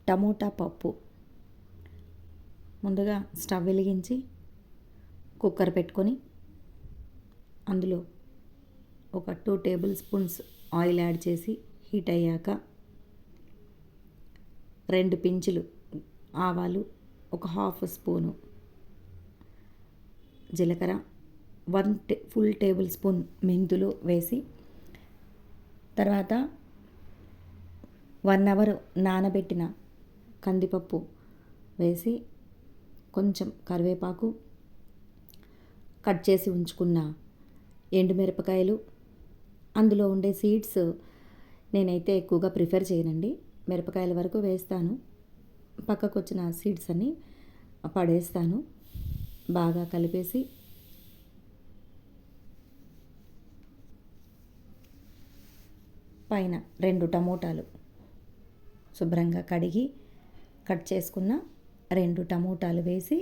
Tomato పప్పు. ముందుగా stove వెలిగించి కుక్కర్ పెట్టుకొని అందులో ఒక 2 టేబుల్ స్పూన్స్ ఆయిల్ యాడ్ చేసి హీట్ అయ్యాక 2 పించులు ఆవాలు, ఒక హాఫ్ స్పూను జీలకర్ర, 1 ఫుల్ టేబుల్ స్పూన్ మెంతులు వేసి తర్వాత 1 అవర్ నానబెట్టిన కందిపప్పు వేసి కొంచెం కరివేపాకు, కట్ చేసి ఉంచుకున్న ఎండుమిరపకాయలు, అందులో ఉండే సీడ్స్ నేనైతే ఎక్కువగా ప్రిఫర్ చేయనండి, మిరపకాయల వరకు వేస్తాను, పక్కకు వచ్చిన సీడ్స్ అన్నీ పడేస్తాను. బాగా కలిపేసి పైన 2 టమోటాలు శుభ్రంగా కడిగి కట్ చేసుకున్న 2 టమోటాలు వేసి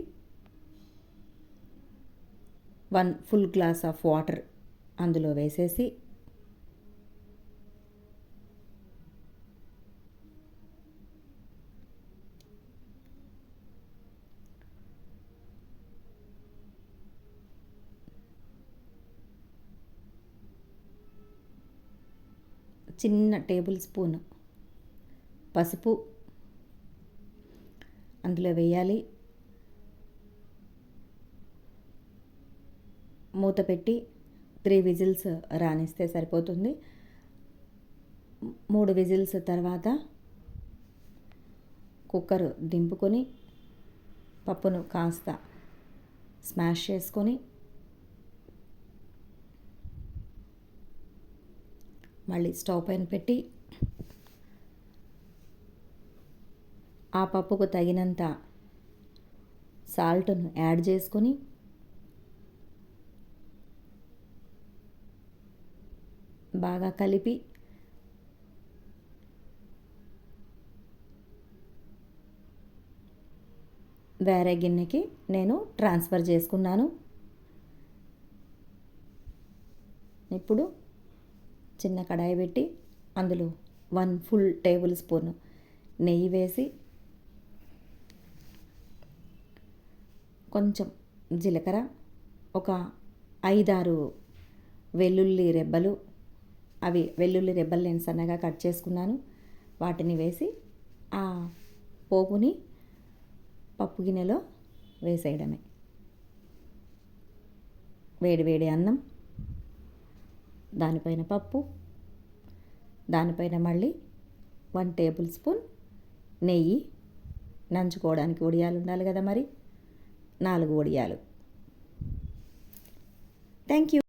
1 ఫుల్ గ్లాస్ ఆఫ్ వాటర్ అందులో వేసేసి చిన్న టేబుల్ స్పూన్ పసుపు అందులో వేయాలి. మూత పెట్టి 3 విజిల్స్ రానిస్తే సరిపోతుంది. 3 విజిల్స్ తర్వాత కుక్కర్ దింపుకొని పప్పును కాస్త స్మాష్ చేసుకొని మళ్ళీ స్టవ్ పైన పెట్టి ఆ పప్పుకు తగినంత సాల్ట్ను యాడ్ చేసుకొని బాగా కలిపి వేరే గిన్నెకి నేను ట్రాన్స్ఫర్ చేసుకున్నాను. ఇప్పుడు చిన్న కడాయి పెట్టి అందులో 1 ఫుల్ టేబుల్ స్పూన్ నెయ్యి వేసి కొంచెం జీలకర్ర, ఒక 5-6 వెల్లుల్లి రెబ్బలు, అవి వెల్లుల్లి రెబ్బలు నేను సన్నగా కట్ చేసుకున్నాను, వాటిని వేసి ఆ పోపుని పప్పు గిన్నెలో వేసేయడమే. వేడి వేడి అన్నం, దానిపైన పప్పు, దానిపైన మళ్ళీ 1 టేబుల్ స్పూన్ నెయ్యి, నంచుకోవడానికి వడియాలు ఉండాలి కదా, మరి 4 వడియాలు. Thank you.